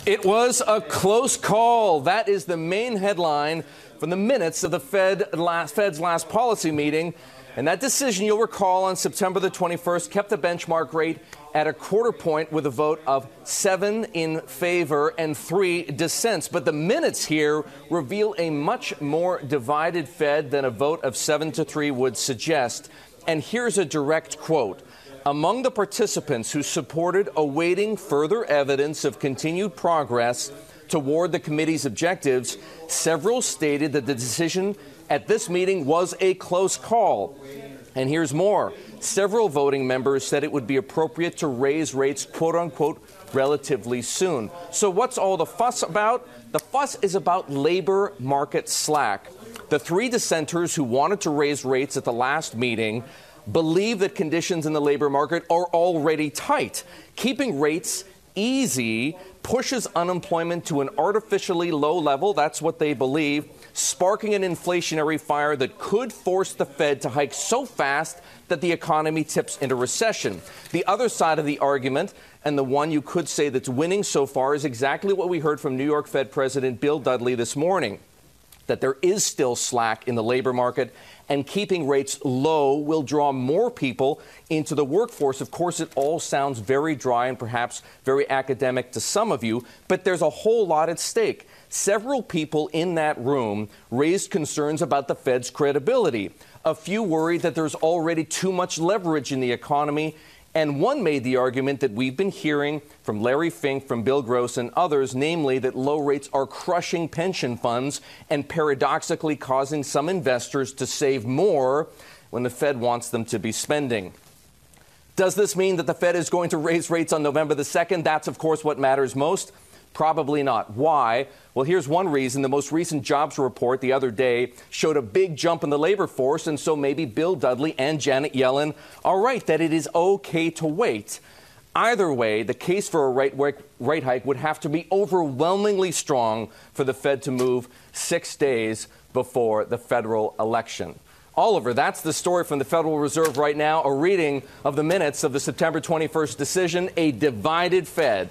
It was a close call. That is the main headline from the minutes of the Fed's last policy meeting. And that decision, you'll recall, on September the 21st, kept the benchmark rate at a quarter point with a vote of 7 in favor and 3 dissents. But the minutes here reveal a much more divided Fed than a vote of 7-3 would suggest. And here's a direct quote. Among the participants who supported awaiting further evidence of continued progress toward the committee's objectives, several stated that the decision at this meeting was a close call. And here's more. Several voting members said it would be appropriate to raise rates, quote unquote, relatively soon. So what's all the fuss about? The fuss is about labor market slack. The 3 dissenters who wanted to raise rates at the last meeting believe that conditions in the labor market are already tight. Keeping rates easy pushes unemployment to an artificially low level, that's what they believe, sparking an inflationary fire that could force the Fed to hike so fast that the economy tips into recession. The other side of the argument, and the one you could say that's winning so far, is exactly what we heard from New York Fed President Bill Dudley this morning, that there is still slack in the labor market, and keeping rates low will draw more people into the workforce. Of course, it all sounds very dry and perhaps very academic to some of you, but there's a whole lot at stake. Several people in that room raised concerns about the Fed's credibility. A few worried that there's already too much leverage in the economy. And one made the argument that we've been hearing from Larry Fink, from Bill Gross, and others, namely that low rates are crushing pension funds and paradoxically causing some investors to save more when the Fed wants them to be spending. Does this mean that the Fed is going to raise rates on November the 2nd? That's, of course, what matters most. Probably not. Why? Well, here's one reason. The most recent jobs report the other day showed a big jump in the labor force, and so maybe Bill Dudley and Janet Yellen are right that it is okay to wait. Either way, the case for a rate hike would have to be overwhelmingly strong for the Fed to move 6 days before the federal election. Oliver, that's the story from the Federal Reserve right now, a reading of the minutes of the September 21st decision, a divided Fed.